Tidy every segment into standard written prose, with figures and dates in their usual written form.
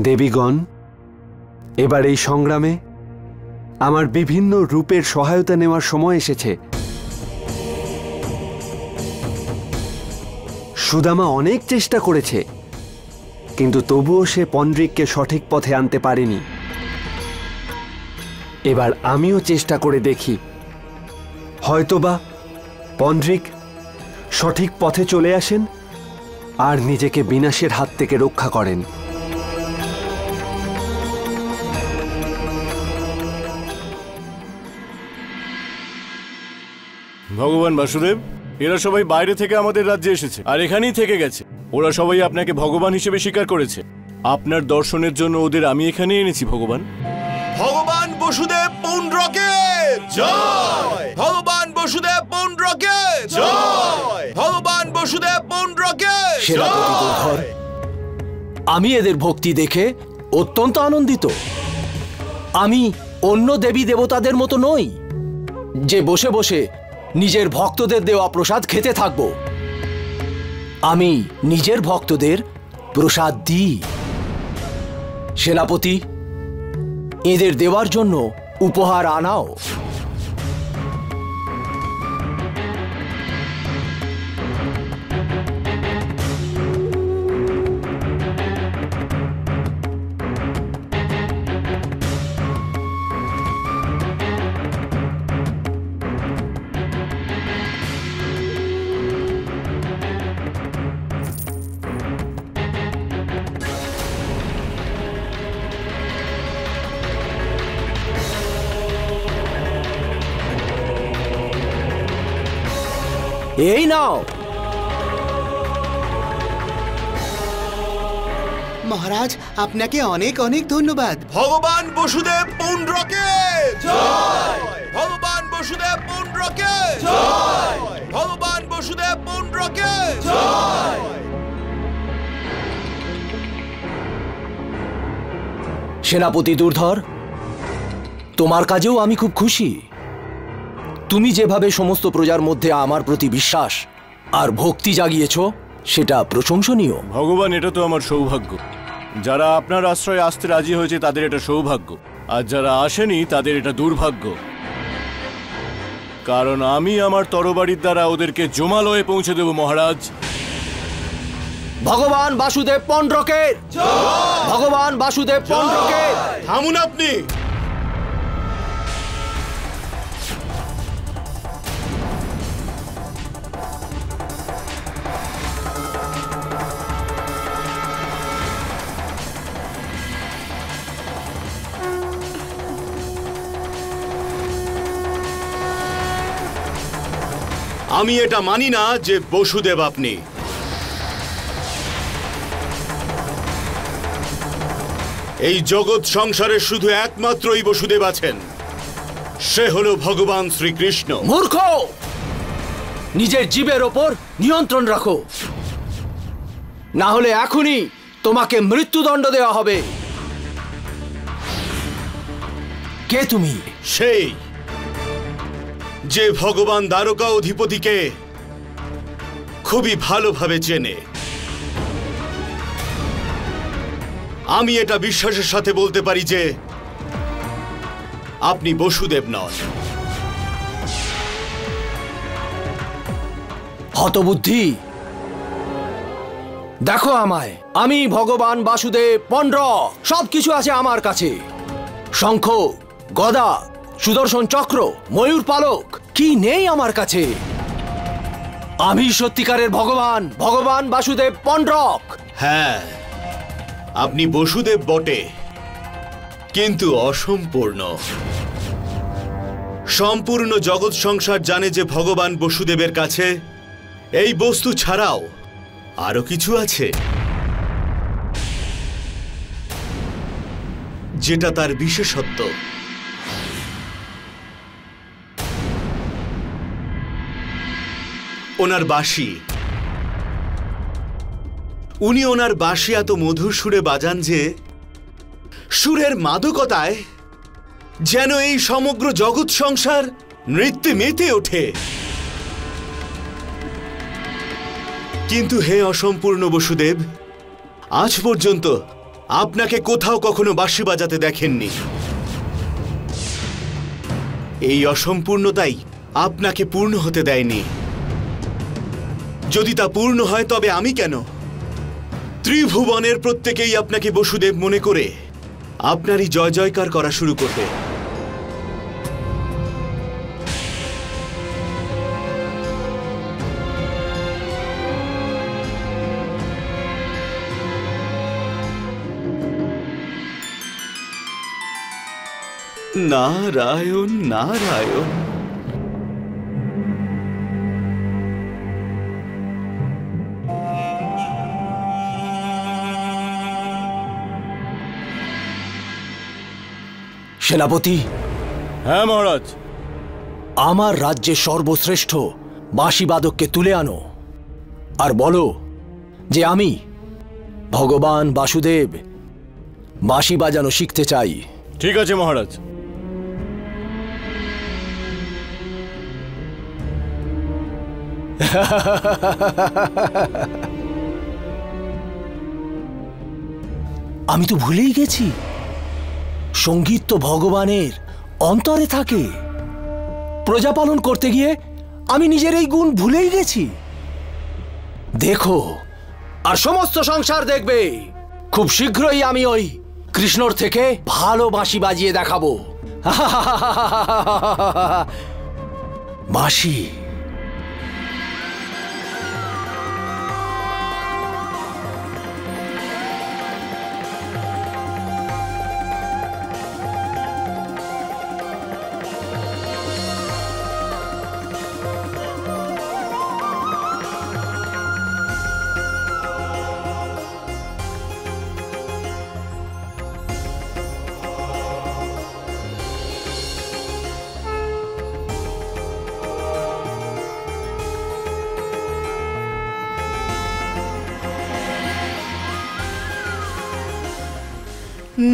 দেবীগণ, এবার এই সংগ্রামে আমার বিভিন্ন রূপের সহায়তা নেওয়ার সময় এসেছে। সুদামা অনেক চেষ্টা করেছে, কিন্তু তবুও সে পন্ড্রিককে সঠিক পথে আনতে পারেনি। এবার আমিও চেষ্টা করে দেখি, হয়তোবা পন্ড্রিক সঠিক পথে চলে আসেন আর নিজেকে বিনাশের হাত থেকে রক্ষা করেন। ভগবান বাসুদেব, এরা সবাই বাইরে থেকে আমাদের রাজ্যে এসেছে আর এখানেই থেকে গেছে। ওরা সবাই আপনাকে ভগবান হিসেবে স্বীকার করেছে। আপনার দর্শনের জন্য ওদের আমি এখানে এনেছি ভগবান। ভগবান বসুদেব পুণ্ড্রকে জয়! ভগবান বসুদেব পুণ্ড্রকে জয়! ভগবান বসুদেব পুণ্ড্রকে সেনাপতি দুর্ধর, আমি এদের ভক্তি দেখে অত্যন্ত আনন্দিত। আমি অন্য দেবী দেবতাদের মতো নই যে বসে বসে নিজের ভক্তদের দেওয়া প্রসাদ খেতে থাকব। আমি নিজের ভক্তদের প্রসাদ দিই। সেনাপতি, এদের দেওয়ার জন্য উপহার আনাও। এই নাও। মহারাজ, আপনাকে অনেক অনেক ধন্যবাদ। ভগবান বসুদেব পুণ্ড্রকে জয়! ভগবান বসুদেব পুণ্ড্রকে জয়! ভগবান বসুদেব পুণ্ড্রকে জয়! সেনাপতি দুর্ধর, তোমার কাজেও আমি খুব খুশি। তুমি যেভাবে সমস্ত প্রজার মধ্যে আমার প্রতি বিশ্বাস আর ভক্তি জাগিয়েছ, সেটা প্রশংসনীয়। ভগবান, এটা তো আমার সৌভাগ্য। যারা আপনার আশ্রয়ে আসতে রাজি হয়েছে তাদের এটা সৌভাগ্য, আর যারা আসেনি তাদের এটা দুর্ভাগ্য। কারণ আমি আমার তরবারির দ্বারা ওদেরকে জমালয়ে পৌঁছে দেব মহারাজ। ভগবান বাসুদেব পুণ্ড্রকে, ভগবান বাসুদেব পুণ্ড্রকে। থামুন আপনি। আমি এটা মানি না যে বসুদেব আপনি। এই জগৎ সংসারে শুধু একমাত্রই বসুদেব আছেন, সে হলো ভগবান শ্রীকৃষ্ণ। মূর্খ! নিজের জীবের ওপর নিয়ন্ত্রণ রাখো, না হলে এখনই তোমাকে মৃত্যুদণ্ড দেওয়া হবে। কে তুমি? সেই যে ভগবান দ্বারকা অধিপতিকে খুবই ভালোভাবে চেনে। আমি এটা বিশ্বাসের সাথে বলতে পারি যে আপনি বসুদেব নন। হতবুদ্ধি! দেখো আমায়, আমি ভগবান বাসুদেব পুণ্ড্র। সবকিছু আছে আমার কাছে। শঙ্খ, গদা, সুদর্শন চক্র, ময়ূর পালক, কি নেই আমার কাছে? আমি সত্যিকারের ভগবান, ভগবান বাসুদেব পুণ্ড্র। হ্যাঁ, আপনি বসুদেব বটে, কিন্তু অসম্পূর্ণ। সম্পূর্ণ জগৎ সংসার জানে যে ভগবান বসুদেবের কাছে এই বস্তু ছাড়াও আরো কিছু আছে, যেটা তার বিশেষত্ব। ওনার বাঁশি। উনি ওনার বাঁশি এত মধুর সুরে বাজান যে সুরের মাদকতায় যেন এই সমগ্র জগৎ সংসার নৃত্যে মেতে ওঠে। কিন্তু হে অসম্পূর্ণ বসুদেব, আজ পর্যন্ত আপনাকে কোথাও কখনো বাঁশি বাজাতে দেখেননি। এই অসম্পূর্ণতাই আপনাকে পূর্ণ হতে দেয়নি। যদি তা পূর্ণ হয় তবে আমি কেন? ত্রিভুবনের প্রত্যেকেই আপনাকে বসুদেব মনে করে আপনারই জয় জয়কার করা শুরু করবে। নারায়ণ নারায়ণ। সেনাপতি, হ্যাঁ মহারাজ। আমার রাজ্যের সর্বশ্রেষ্ঠ বাঁশিবাদককে তুলে আনো আর বলো যে আমি ভগবান বাসুদেব বাঁশি বাজানো শিখতে চাই। ঠিক আছে মহারাজ। আমি তো ভুলেই গেছি, সঙ্গীত তো ভগবানের অন্তরে থাকে। প্রজাপালন করতে গিয়ে আমি নিজের এই গুণ ভুলেই গেছি। দেখো, আর সমস্ত সংসার দেখবে, খুব শীঘ্রই আমি ওই কৃষ্ণর থেকে ভালো বাঁশি বাজিয়ে দেখাবো। বাঁশি।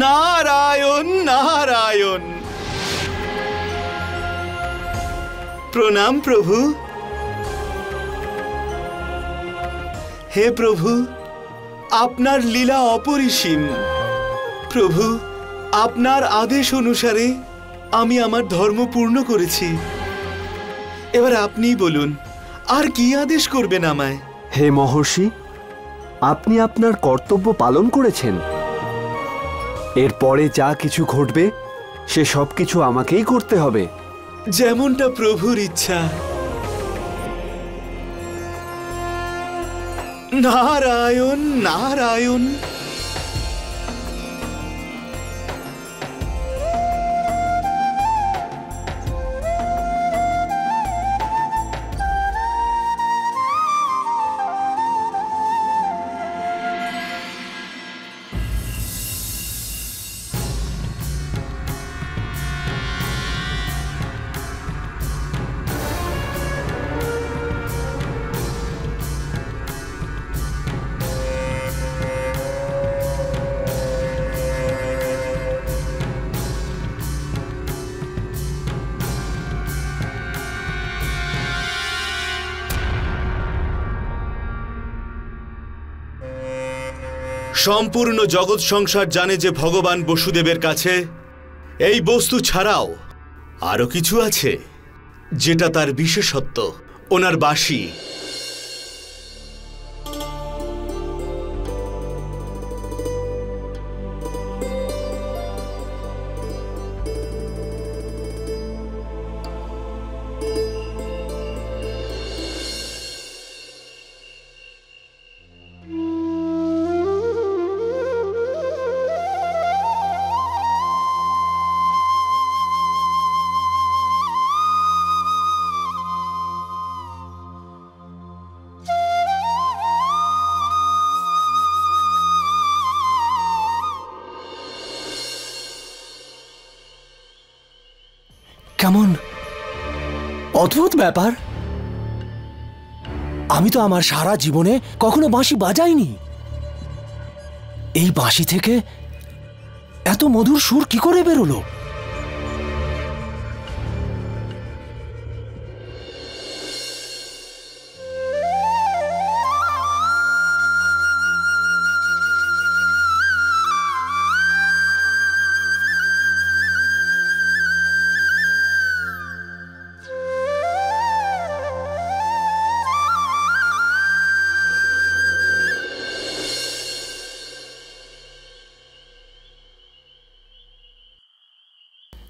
নারায়ণ নারায়ণ। প্রণাম প্রভু। হে প্রভু, আপনার লীলা অপরিসীম। প্রভু, আপনার আদেশ অনুসারে আমি আমার ধর্ম পূর্ণ করেছি। এবার আপনিই বলুন, আর কি আদেশ করবেন আমায়? হে মহর্ষি, আপনি আপনার কর্তব্য পালন করেছেন। এরপরে যা কিছু ঘটবে সে সব কিছু আমাকেই করতে হবে। যেমনটা প্রভুর ইচ্ছা। নারায়ণ নারায়ণ। সম্পূর্ণ জগৎ সংসার জানে যে ভগবান বসুদেবের কাছে এই বস্তু ছাড়াও আরো কিছু আছে, যেটা তার বিশেষত্ব, ওনার বাঁশি। কেমন অদ্ভুত ব্যাপার! আমি তো আমার সারা জীবনে কখনো বাঁশি বাজাইনি। এই বাঁশি থেকে এত মধুর সুর কি করে বেরোলো?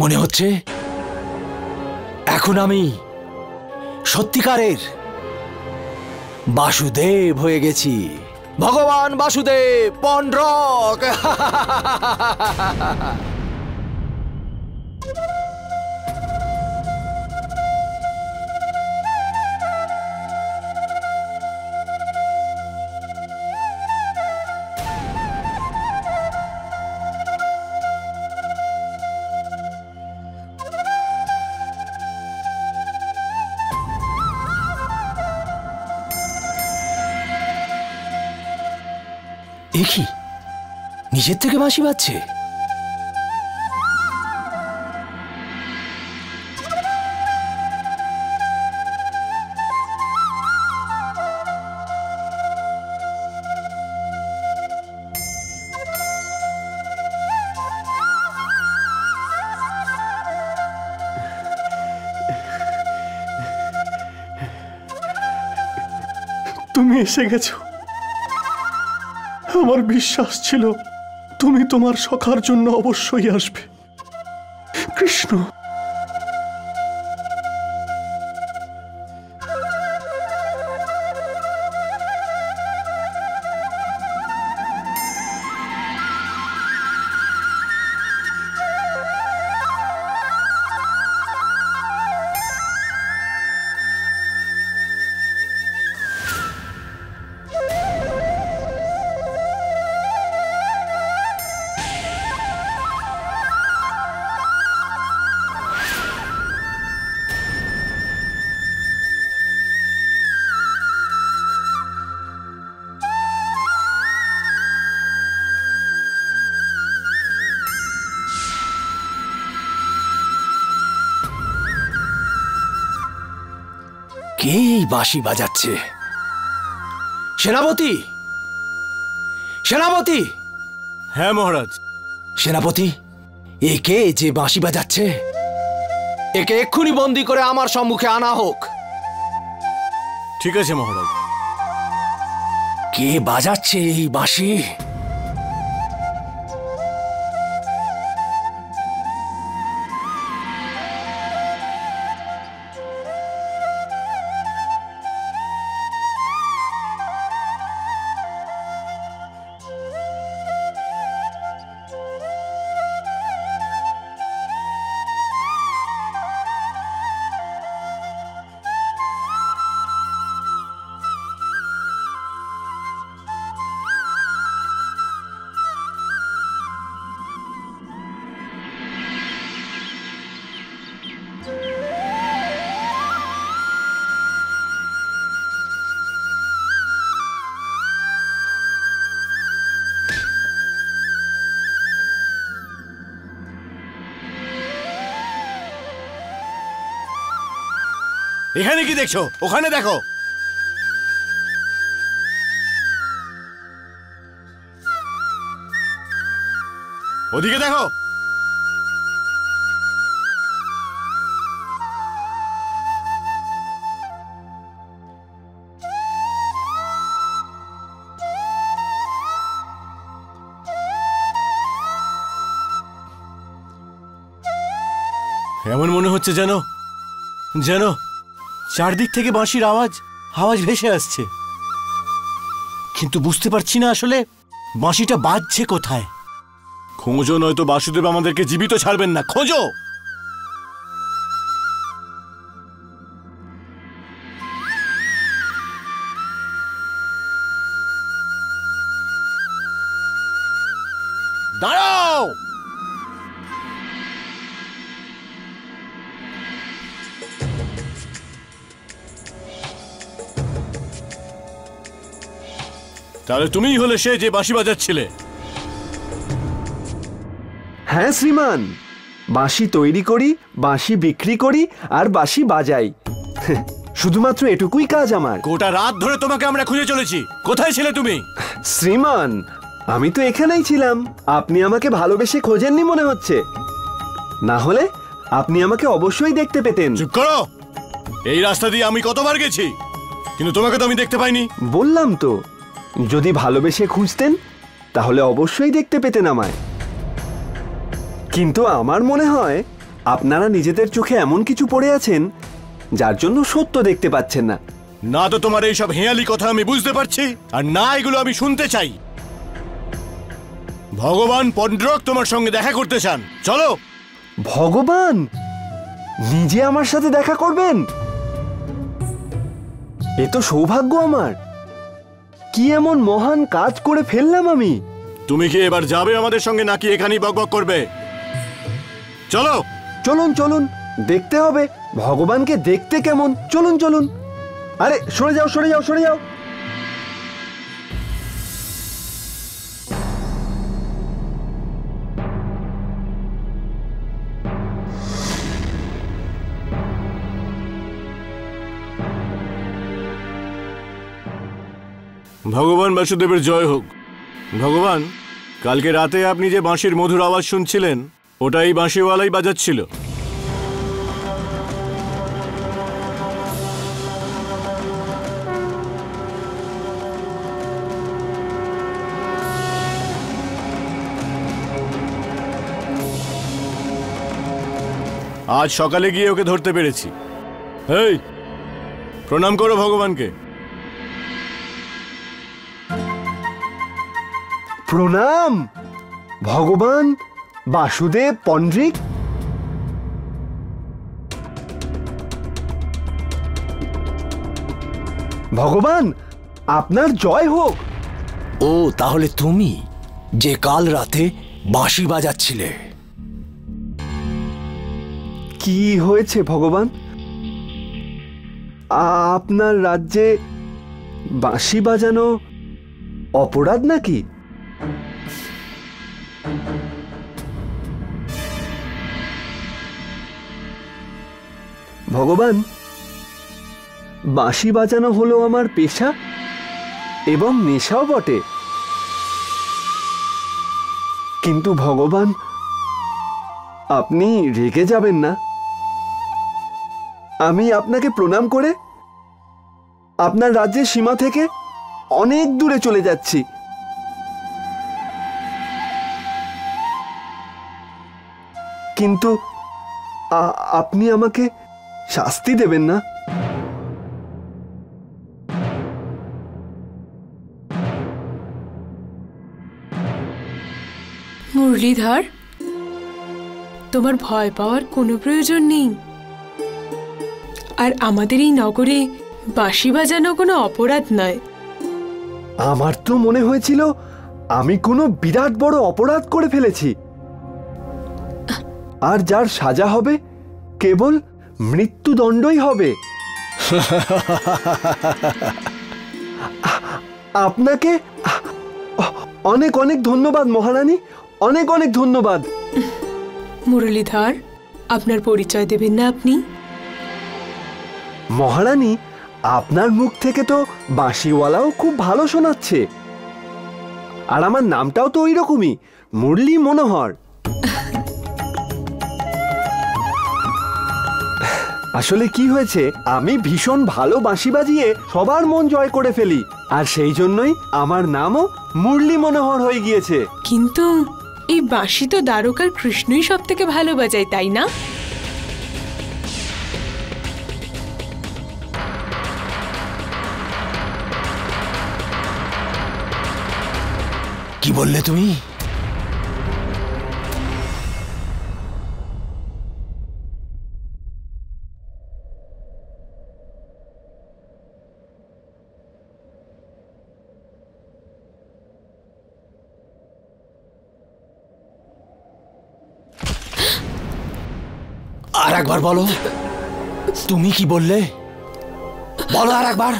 মনে হচ্ছে এখন আমি সত্যিকারের বাসুদেব হয়ে গেছি। ভগবান বাসুদেব পন্ড্রক। দেখি নিজের থেকে বাঁশি বাজছে। তুমি এসে গেছো। আমার বিশ্বাস ছিল তুমি তোমার সখার জন্য অবশ্যই আসবে। কৃষ্ণ, কে এই বাঁশি বাজাচ্ছে? সেনাপতি, সেনাপতি! হ্যাঁ মহারাজ। সেনাপতি, একে যে বাঁশি বাজাচ্ছে একে এক্ষুনি বন্দি করে আমার সম্মুখে আনা হোক। ঠিক আছে মহারাজ। কে বাজাচ্ছে এই বাঁশি? এখানে কি দেখছো? ওখানে দেখো। ওদিকে দেখো। এমন মনে হচ্ছে যেন যেন চারদিক থেকে বাঁশির আওয়াজ ভেসে আসছে, কিন্তু বুঝতে পারছি না আসলে বাঁশিটা বাজছে কোথায়। খোঁজো, নয়তো বাসুদেব আমাদেরকে জীবিত ছাড়বেন না। খোঁজো। দাঁড়াও। তাহলে তুমিই হলে সে যে বাঁশি বাজাচ্ছিলে? হ্যাঁ শ্রীমান, বাঁশি তৈরি করি, বাঁশি বিক্রি করি আর বাঁশি বাজাই। শুধুমাত্র এটুকুই কাজ আমার। গোটা রাত ধরে তোমাকে আমরা খুঁজে চলেছি। কোথায় ছিলে তুমি? শ্রীমান, আমি তো এখানেই ছিলাম। আপনি আমাকে ভালোবেসে খোঁজেননি মনে হচ্ছে, না হলে আপনি আমাকে অবশ্যই দেখতে পেতেন। চুপ করো। এই রাস্তা দিয়ে আমি কতবার গেছি, কিন্তু তোমাকে তো আমি দেখতে পাইনি। বললাম তো, যদি ভালোবেসে খুঁজতেন তাহলে অবশ্যই দেখতে পেতেন আমায়। কিন্তু আমার মনে হয় আপনারা নিজেদের চোখে এমন কিছু পড়ে আছেন যার জন্য সত্য দেখতে পাচ্ছেন না। না তো তোমার এইসব হেঁয়ালি কথা আমি বুঝতে পারছি, আর না এগুলো আমি শুনতে চাই। ভগবান পন্ড্রক তোমার সঙ্গে দেখা করতে চান, চলো। ভগবান নিজে আমার সাথে দেখা করবেন? এ তো সৌভাগ্য আমার। কি এমন মহান কাজ করে ফেললাম আমি? তুমি কি এবার যাবে আমাদের সঙ্গে, নাকি এখানেই বকবক করবে? চলো। চলুন চলুন, দেখতে হবে ভগবানকে দেখতে কেমন। চলুন চলুন। আরে সরে যাও সরে যাও সরে যাও। ভগবান বাসুদেবের জয় হোক। ভগবান, কালকে রাতে আপনি যে বাঁশির মধুর আওয়াজ শুনছিলেন, ওটা এই বাঁশিওয়ালাই বাজাচ্ছিল। আজ সকালে গিয়ে ওকে ধরতে পেরেছি। এই, প্রণাম করো ভগবানকে। প্রণাম ভগবান বাসুদেব পন্ড্রিক। ভগবান আপনার জয় হোক। ও তাহলে তুমি যে কাল রাতে বাঁশি বাজাচ্ছিলে। কি হয়েছে ভগবান? আপনার রাজ্যে বাঁশি বাজানো অপরাধ নাকি? ভগবান, বাঁশি বাজানো হলো আমার পেশা এবং নেশাও বটে। কিন্তু ভগবান, আপনি রেগে যাবেন না। আমি আপনাকে প্রণাম করে আপনার রাজ্যের সীমা থেকে অনেক দূরে চলে যাচ্ছি। কিন্তু আপনি আমাকে শাস্তি দেবেন না? মুরলীধর, তোমার ভয় পাওয়ার কোনো প্রয়োজন নেই। আর আমাদের এই নগরে বাঁশি বাজানো কোনো অপরাধ নয়। আমার তো মনে হয়েছিল আমি কোনো বিরাট বড় অপরাধ করে ফেলেছি, আর যার সাজা হবে কেবল মৃত্যুদণ্ডই হবে। আপনাকে অনেক অনেক ধন্যবাদ মহারানী, অনেক অনেক ধন্যবাদ। মুরলীধর, আপনার পরিচয় দেবেন না আপনি? মহারানী, আপনার মুখ থেকে তো বাঁশিওয়ালাও খুব ভালো শোনাচ্ছে, আর আমার নামটাও তো ওই রকমই, মুরলী মনোহর। আসলে কি হয়েছে, আমি ভীষণ ভালো বাঁশি বাজিয়ে সবার মন জয় করে ফেলি, আর সেই জন্যই আমার নামও মুরলী মনোহর হয়ে গিয়েছে। কিন্তু এই বাঁশি তো দ্বারকার কৃষ্ণই সব থেকে ভালো বাজায়, তাই না? কি বললে তুমি? আর একবার বলো, তুমি কি বললে? বলো আর একবার।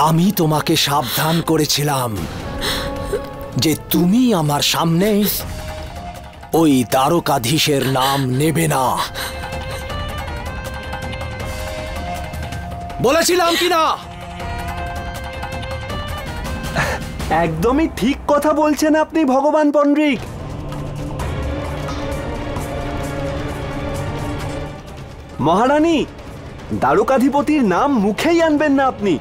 আমি তোমাকে সাবধান করেছিলাম যে তুমি আমার সামনে ওই দ্বারকাধীশের নাম নেবে না। বলেছিলাম কি না? একদমই ঠিক কথা বলছেন আপনি ভগবান পন্ড্রিক। মহারানী, দ্বারকাধিপতির নাম মুখেই আনবেন না আপনি।